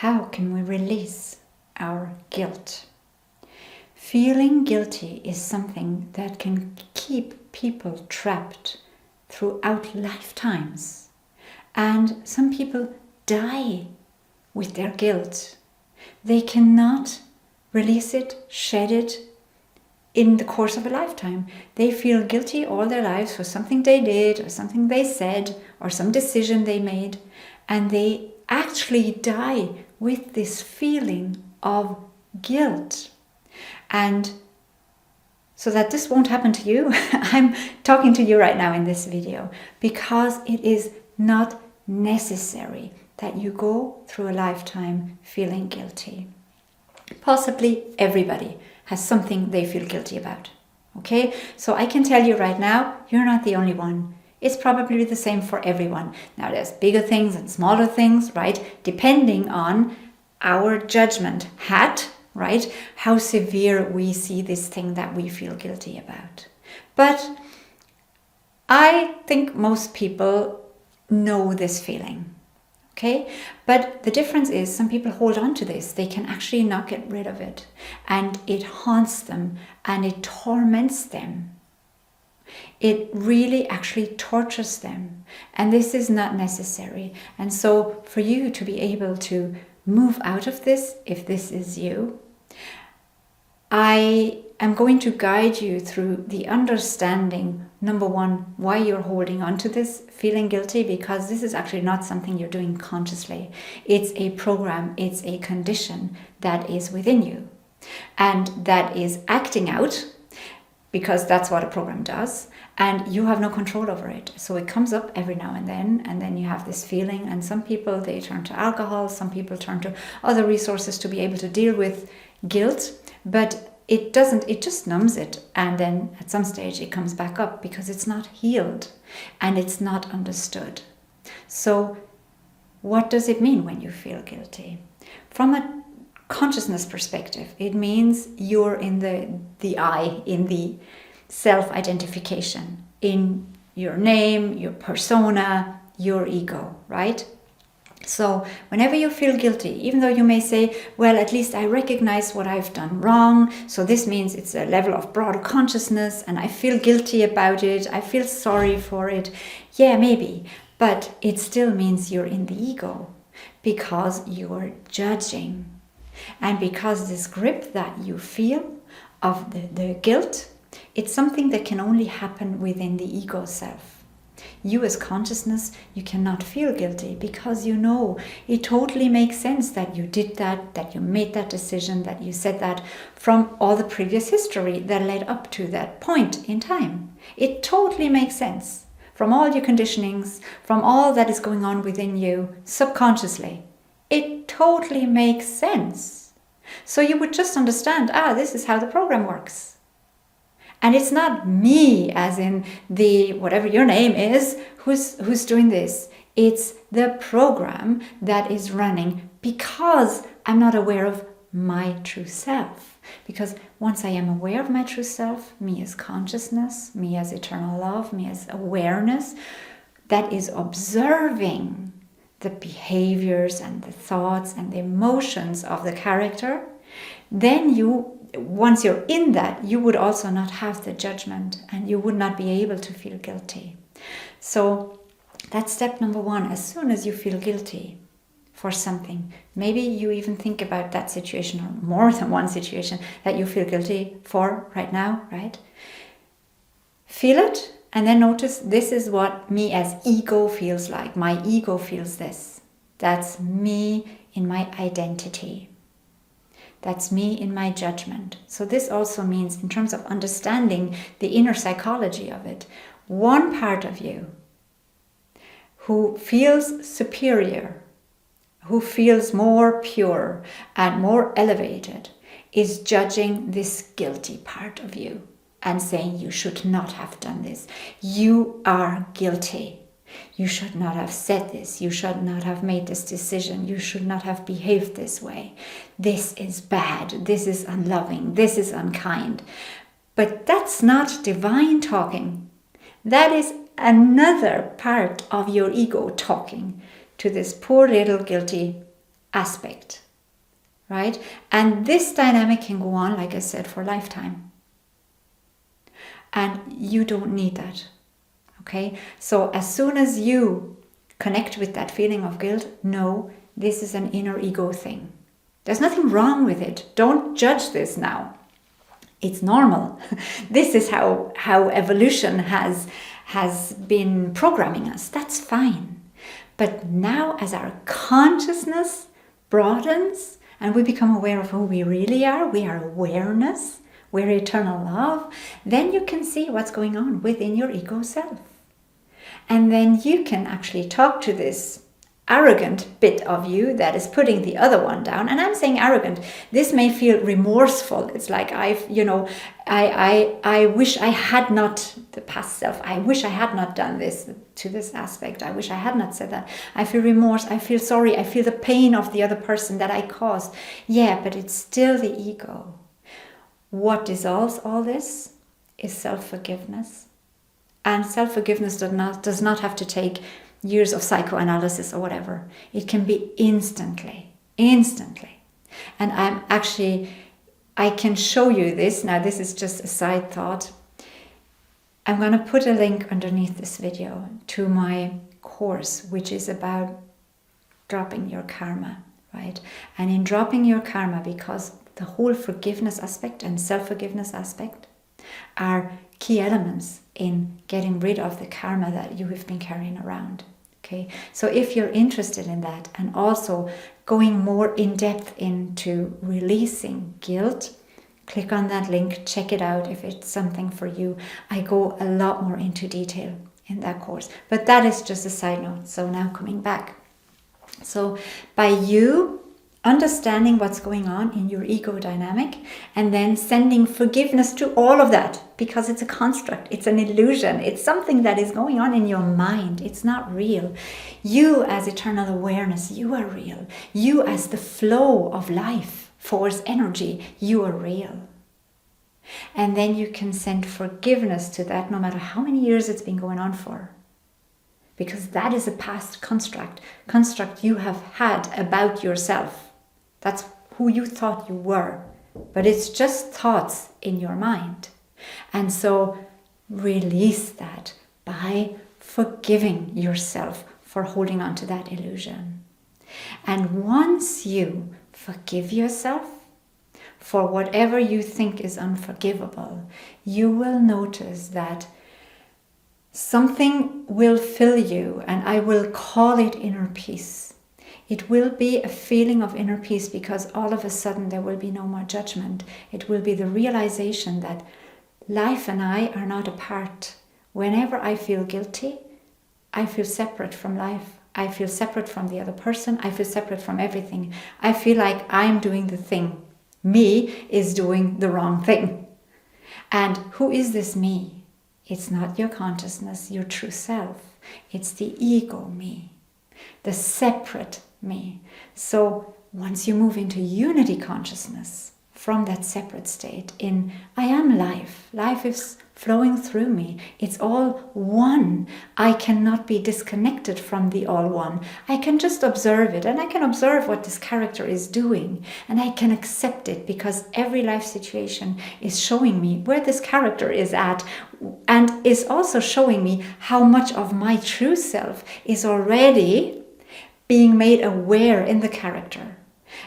how can we release our guilt? Feeling guilty is something that can keep people trapped throughout lifetimes. And some people die with their guilt. They cannot release it, shed it in the course of a lifetime. They feel guilty all their lives for something they did or something they said or some decision they made. And they actually die with this feeling of guilt. And so that this won't happen to you, I'm talking to you right now in this video, because it is not necessary that you go through a lifetime feeling guilty. Possibly everybody has something they feel guilty about. Okay, so I can tell you right now, you're not the only one. It's probably the same for everyone. Now there's bigger things and smaller things, right? Depending on our judgment hat, right? How severe we see this thing that we feel guilty about. But I think most people know this feeling, okay? But the difference is some people hold on to this. They can actually not get rid of it. And it haunts them and it torments them. It really actually tortures them. And this is not necessary. And so for you to be able to move out of this, if this is you, I am going to guide you through the understanding, number one, why you're holding on to this feeling guilty, because this is actually not something you're doing consciously. It's a program, it's a condition that is within you and that is acting out, because that's what a program does, and you have no control over it. So it comes up every now and then you have this feeling, and some people, they turn to alcohol, some people turn to other resources to be able to deal with guilt, but it just numbs it, and then at some stage it comes back up because it's not healed and it's not understood. So what does it mean when you feel guilty? From a consciousness perspective, it means you're in the I, in the self-identification, in your name, your persona, your ego, right? So whenever you feel guilty, even though you may say, well, at least I recognize what I've done wrong, so this means it's a level of broader consciousness and I feel guilty about it, I feel sorry for it. Yeah, maybe, but it still means you're in the ego because you're judging. And because this grip that you feel of the guilt, it's something that can only happen within the ego self. You as consciousness, you cannot feel guilty because you know it totally makes sense that you did that you made that decision, that you said that from all the previous history that led up to that point in time. It totally makes sense from all your conditionings, from all that is going on within you subconsciously. It totally makes sense. So you would just understand, this is how the program works. And it's not me, as in the whatever your name is, who's doing this. It's the program that is running because I'm not aware of my true self. Because once I am aware of my true self, me as consciousness, me as eternal love, me as awareness, that is observing the behaviors and the thoughts and the emotions of the character, then once you're in that, you would also not have the judgment and you would not be able to feel guilty. So that's step number one. As soon as you feel guilty for something, maybe you even think about that situation or more than one situation that you feel guilty for right now, right? Feel it and then notice this is what me as ego feels like. My ego feels this. That's me in my identity. That's me in my judgment. So this also means, in terms of understanding the inner psychology of it, one part of you who feels superior, who feels more pure and more elevated, is judging this guilty part of you and saying you should not have done this. You are guilty. You should not have said this. You should not have made this decision. You should not have behaved this way. This is bad. This is unloving. This is unkind. But that's not divine talking. That is another part of your ego talking to this poor little guilty aspect, right? And this dynamic can go on, like I said, for a lifetime. And you don't need that, okay? So as soon as you connect with that feeling of guilt, no, this is an inner ego thing. There's nothing wrong with it. Don't judge this now. It's normal. This is how evolution has been programming us. That's fine. But now as our consciousness broadens and we become aware of who we really are, we are awareness, we're eternal love, then you can see what's going on within your ego self. And then you can actually talk to this arrogant bit of you that is putting the other one down. And I'm saying arrogant. This may feel remorseful. It's like I wish I had not, the past self, I wish I had not done this to this aspect. I wish I had not said that. I feel remorse. I feel sorry. I feel the pain of the other person that I caused. Yeah, but it's still the ego. What dissolves all this is self-forgiveness. And self-forgiveness does not have to take years of psychoanalysis or whatever. It can be instantly. And I can show you this. Now, this is just a side thought. I'm going to put a link underneath this video to my course, which is about dropping your karma, right? And in dropping your karma, because the whole forgiveness aspect and self-forgiveness aspect are key elements in getting rid of the karma that you have been carrying around. Okay, so if you're interested in that and also going more in depth into releasing guilt, click on that link, check it out if it's something for you. I go a lot more into detail in that course, but that is just a side note. So now coming back. So by you understanding what's going on in your ego dynamic and then sending forgiveness to all of that, because it's a construct, it's an illusion, it's something that is going on in your mind. It's not real. You as eternal awareness, you are real. You as the flow of life, force, energy, you are real. And then you can send forgiveness to that no matter how many years it's been going on for. Because that is a past construct you have had about yourself. That's who you thought you were, but it's just thoughts in your mind. And so release that by forgiving yourself for holding on to that illusion. And once you forgive yourself for whatever you think is unforgivable, you will notice that something will fill you, and I will call it inner peace. It will be a feeling of inner peace because all of a sudden there will be no more judgment. It will be the realization that life and I are not apart. Whenever I feel guilty, I feel separate from life. I feel separate from the other person. I feel separate from everything. I feel like I'm doing the thing. Me is doing the wrong thing. And who is this me? It's not your consciousness, your true self. It's the ego me, the separate me. So once you move into unity consciousness from that separate state in I am life, life is flowing through me, it's all one. I cannot be disconnected from the all one. I can just observe it, and I can observe what this character is doing, and I can accept it because every life situation is showing me where this character is at, and is also showing me how much of my true self is already being made aware in the character.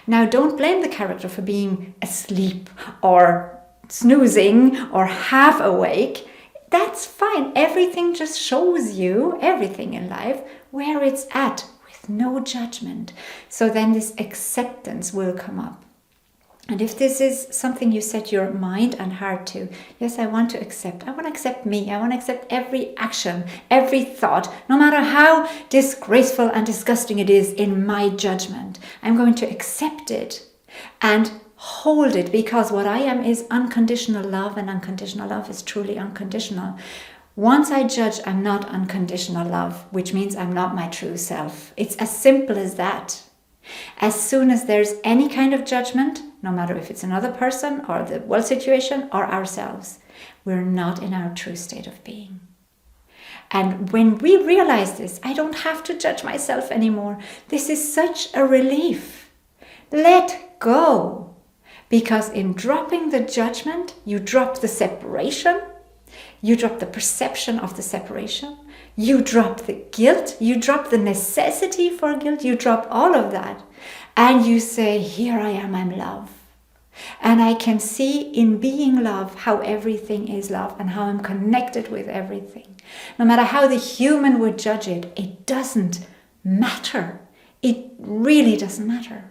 Now, don't blame the character for being asleep or snoozing or half awake. That's fine. Everything just shows you, everything in life, where it's at with no judgment. So then this acceptance will come up. And if this is something you set your mind and heart to, yes, I want to accept. I want to accept me. I want to accept every action, every thought, no matter how disgraceful and disgusting it is in my judgment. I'm going to accept it and hold it, because what I am is unconditional love, and unconditional love is truly unconditional. Once I judge, I'm not unconditional love, which means I'm not my true self. It's as simple as that. As soon as there's any kind of judgment, no matter if it's another person or the world situation or ourselves, we're not in our true state of being. And when we realize this, I don't have to judge myself anymore. This is such a relief. Let go. Because in dropping the judgment, you drop the separation, you drop the perception of the separation, you drop the guilt, you drop the necessity for guilt, you drop all of that. And you say, here I am, I'm love. And I can see in being love how everything is love and how I'm connected with everything. No matter how the human would judge it, it doesn't matter. It really doesn't matter.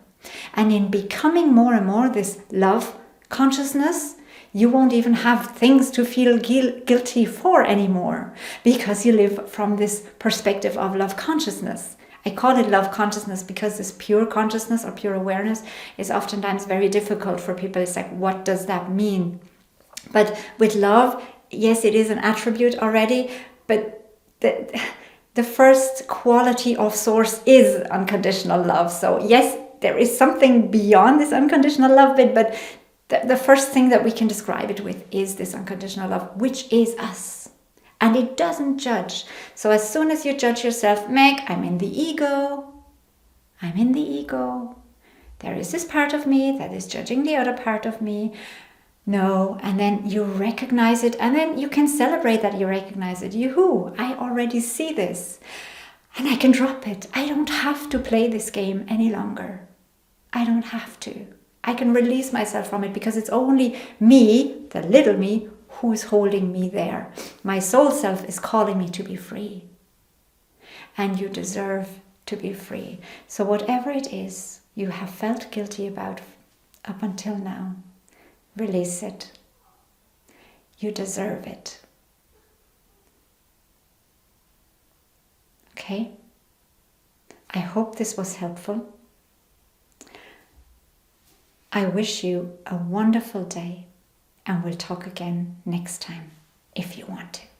And in becoming more and more this love consciousness, you won't even have things to feel guilty for anymore, because you live from this perspective of love consciousness. I call it love consciousness because this pure consciousness or pure awareness is oftentimes very difficult for people. It's like, what does that mean? But with love, yes, it is an attribute already, but the first quality of source is unconditional love. So yes, there is something beyond this unconditional love bit, but the first thing that we can describe it with is this unconditional love, which is us. And it doesn't judge. So as soon as you judge yourself, Meg, I'm in the ego. I'm in the ego. There is this part of me that is judging the other part of me. No, and then you recognize it, and then you can celebrate that you recognize it. Yoo-hoo, I already see this. And I can drop it. I don't have to play this game any longer. I don't have to. I can release myself from it because it's only me, the little me, who's holding me there. My soul self is calling me to be free. And you deserve to be free. So whatever it is you have felt guilty about up until now, release it. You deserve it. Okay? I hope this was helpful. I wish you a wonderful day, and we'll talk again next time if you want to.